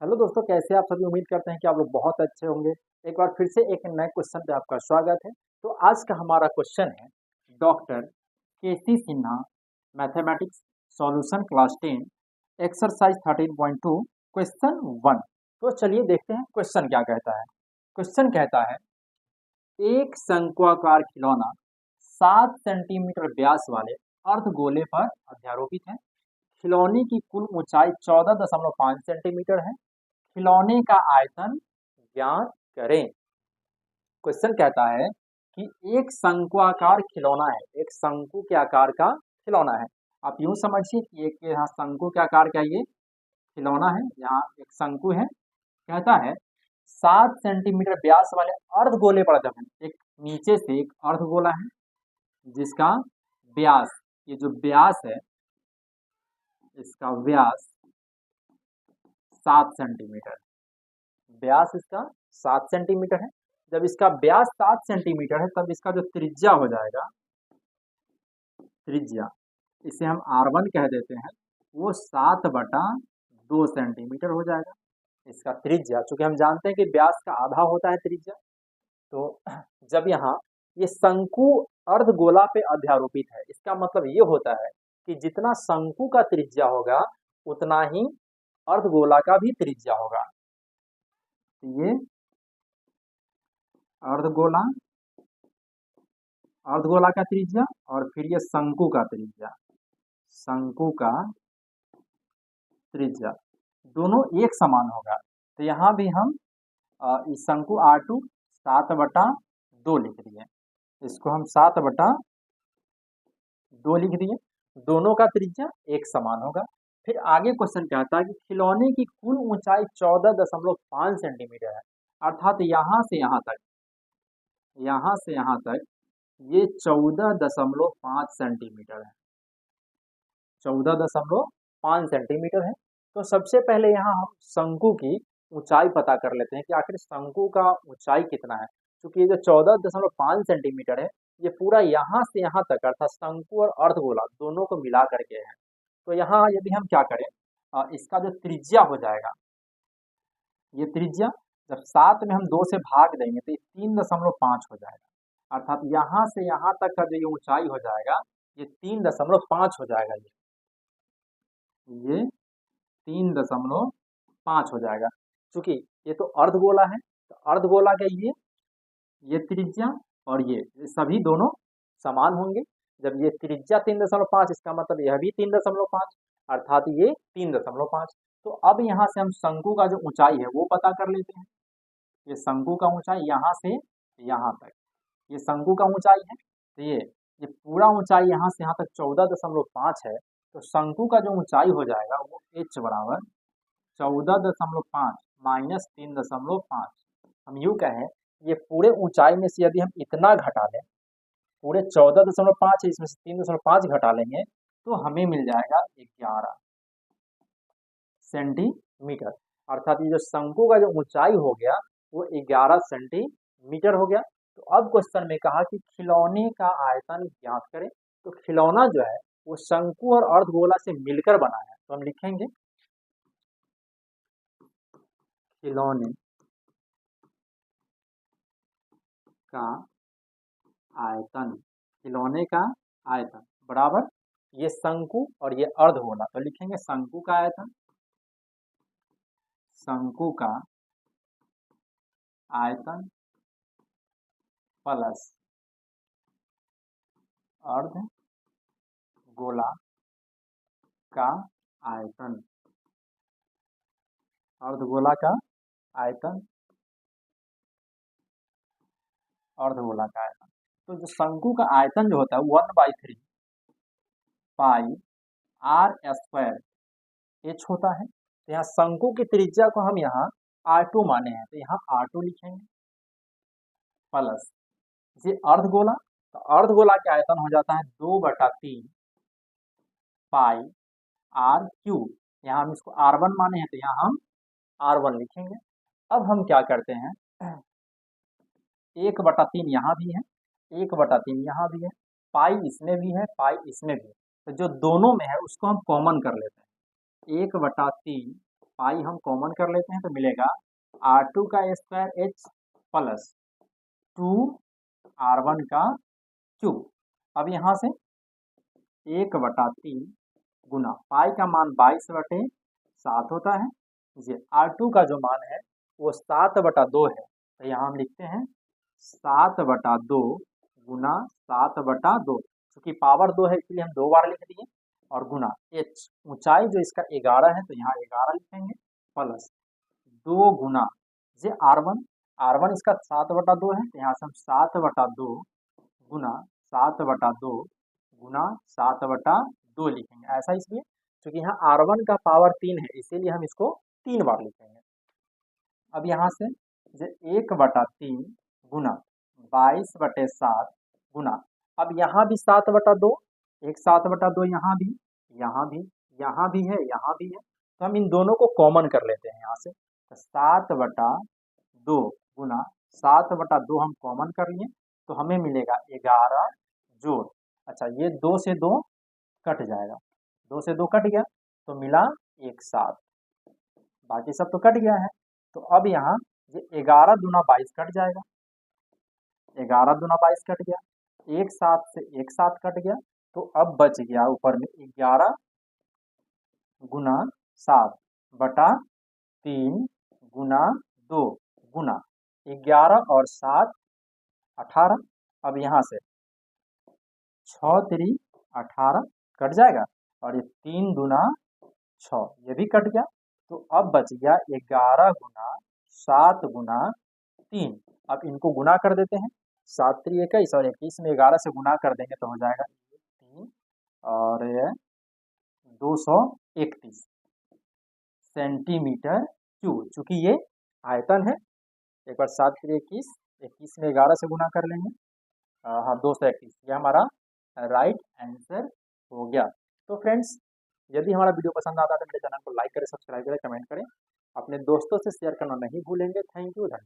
Hello दोस्तों, कैसे आप सभी। उम्मीद करते हैं कि आप लोग बहुत अच्छे होंगे। एक बार फिर से एक नए क्वेश्चन पे आपका स्वागत है। तो आज का हमारा क्वेश्चन है doctor K C Sinha mathematics solution class 10 exercise 13.2 question 1। तो चलिए देखते हैं क्वेश्चन क्या कहता है। क्वेश्चन कहता है एक शंक्वाकार खिलौना 7 सेंटीमीटर व्यास वाले अर्धगोले पर अध्यारोपित है। खिलौने की कुल ऊंचाई 14.5 सेंटीमीटर है। खिलौने का आयतन ज्ञात करें। क्वेश्चन कहता है कि एक शंक्वाकार खिलौना है, एक शंकु के आकार का खिलौना है। आप यूं समझिए कि एक यहाँ शंकु के आकार का ये खिलौना है, यहाँ एक शंकु है। कहता है 7 सेंटीमीटर व्यास वाले अर्धगोले पर जब एक नीचे से एक अर्धगोला है जिसका व्यास, ये जो व्यास है इसका व्यास 7 सेंटीमीटर, व्यास इसका 7 सेंटीमीटर है। जब इसका व्यास 7 सेंटीमीटर है तब इसका जो त्रिज्या हो जाएगा, त्रिज्या इसे हम R1 कह देते हैं, वो 7/2 सेंटीमीटर हो जाएगा इसका त्रिज्या। चूंकि हम जानते हैं कि व्यास का आधा होता है त्रिज्या, तो जब यहाँ ये शंकु अर्धगोला पे अध्यारोपित है, इसका मतलब ये होता है कि जितना शंकु का त्रिज्या होगा उतना ही अर्धगोला का भी त्रिज्या होगा। ये अर्धगोला, अर्धगोला का त्रिज्या और फिर ये शंकु का त्रिज्या, शंकु का त्रिज्या दोनों एक समान होगा। तो यहाँ भी हम इस शंकु R2 7/2 लिख दिए, इसको हम 7/2 लिख दिए। दोनों का त्रिज्या एक समान होगा। फिर आगे क्वेश्चन कहता है कि खिलौने की कुल ऊंचाई 14.5 सेंटीमीटर है, अर्थात यहाँ से यहाँ तक, यहाँ से यहाँ तक ये 14.5 सेंटीमीटर है, 14.5 सेंटीमीटर है। तो सबसे पहले यहाँ हम शंकु की ऊंचाई पता कर लेते हैं कि आखिर शंकु का ऊंचाई कितना है। क्योंकि ये जो 14.5 सेंटीमीटर है ये पूरा यहाँ से यहाँ तक अर्थात शंकु और अर्धगोला दोनों को मिला करके है। तो यहाँ यदि हम क्या करें, इसका जो त्रिज्या हो जाएगा, ये त्रिज्या जब 7 में हम 2 से भाग देंगे तो ये 3.5 हो जाएगा, अर्थात यहाँ से यहाँ तक का जो ये ऊंचाई हो जाएगा ये 3.5 हो जाएगा। ये 3.5 हो जाएगा। चूंकि ये तो अर्धगोला है, तो अर्धगोला का ये त्रिज्या और ये सभी दोनों समान होंगे। जब ये त्रिज्या 3.5, इसका मतलब यह भी 3.5, अर्थात ये 3.5। तो अब यहाँ से हम शंकु का जो ऊंचाई है वो पता कर लेते हैं। ये शंकु का ऊंचाई यहाँ से यहाँ तक, ये शंकु का ऊंचाई है। तो ये पूरा ऊंचाई यहाँ से यहाँ तक 14.5 है। तो शंकु का जो ऊंचाई हो जाएगा वो h बराबर 14.5 माइनस 3.5। हम यूं कहें ये पूरे ऊंचाई में से यदि हम इतना घटा लें, पूरे 14.5 है, इसमें से 3.5 घटा लेंगे तो हमें मिल जाएगा 11 सेंटीमीटर। अर्थात ये जो शंकु का जो ऊंचाई हो गया वो 11 सेंटीमीटर हो गया। तो अब क्वेश्चन में कहा कि खिलौने का आयतन ज्ञात करें। तो खिलौना जो है वो शंकु और अर्धगोला से मिलकर बना है, तो हम लिखेंगे खिलौने का आयतन, खिलौने का आयतन बराबर ये शंकु और ये अर्धगोला, तो लिखेंगे शंकु का आयतन, शंकु का आयतन प्लस अर्धगोला का आयतन, अर्धगोला का आयतन, अर्धगोला का आयतन। तो जो शंकु का आयतन जो होता है 1/3 पाई R² h होता है। तो यहाँ शंकु की त्रिज्या को हम यहाँ R2 माने हैं, तो यहाँ R2 लिखेंगे प्लस ये अर्धगोला, तो अर्धगोला का आयतन हो जाता है 2/3 पाई R3। यहाँ हम इसको R1 माने हैं तो यहाँ हम R1 लिखेंगे। अब हम क्या करते हैं, 1/3 यहाँ भी है, 1/3 यहाँ भी है, पाई इसमें भी है, पाई इसमें भी है। तो जो दोनों में है उसको हम कॉमन कर लेते हैं। 1/3 पाई हम कॉमन कर लेते हैं तो मिलेगा R2 का स्क्वायर H प्लस 2R1 का क्यूब। अब यहाँ से 1/3 गुना पाई का मान 22/7 होता है। ये R2 का जो मान है वो 7/2 है, तो यहाँ हम लिखते हैं 7/2 गुना 7/2। चूंकि पावर 2 है इसलिए हम 2 बार लिख दिए, और गुना H ऊंचाई जो इसका 11 है तो यहाँ 11 लिखेंगे, प्लस 2 गुना ये R1 इसका 7/2 है तो यहाँ से हम 7/2 गुना 7/2 गुना 7/2 लिखेंगे। ऐसा इसलिए क्योंकि यहाँ R1 का पावर 3 है इसीलिए हम इसको 3 बार लिखेंगे। अब यहाँ से ये 1/3 गुना 22/7 गुना, अब यहाँ भी 7/2, एक 7/2 यहाँ भी, यहाँ भी, यहाँ भी है, यहाँ भी है, तो हम इन दोनों को कॉमन कर लेते हैं यहाँ से। तो 7/2 गुना 7/2 हम कॉमन कर लिए तो हमें मिलेगा 11 जोड़, अच्छा ये 2 से 2 कट जाएगा, 2 से 2 कट गया तो मिला 1 7, बाकी सब तो कट गया है। तो अब यहाँ ये 11 दूना 22 कट जाएगा, 11 दूना 22 कट गया, 1 7 से 1 7 कट गया, तो अब बच गया ऊपर में 11 गुना 7/3 गुना 2 गुना 11 और 7 18। अब यहाँ से 6 3 18 कट जाएगा, और ये 3 दूना 6 ये भी कट गया, तो अब बच गया 11 गुना 7 गुना 3। अब इनको गुना कर देते हैं, 7 3 21 और 21 में 11 से गुना कर देंगे तो हो जाएगा 3 और 231 सेंटीमीटर क्यूब। चूंकि ये आयतन है, एक बार 7 3 21, 21 में 11 से गुना कर लेंगे, हाँ 231, ये हमारा राइट आंसर हो गया। तो फ्रेंड्स, यदि हमारा वीडियो पसंद आता है तो मेरे चैनल को लाइक करें, सब्सक्राइब करें, कमेंट करें, अपने दोस्तों से शेयर करना नहीं भूलेंगे। थैंक यू, धन्यवाद।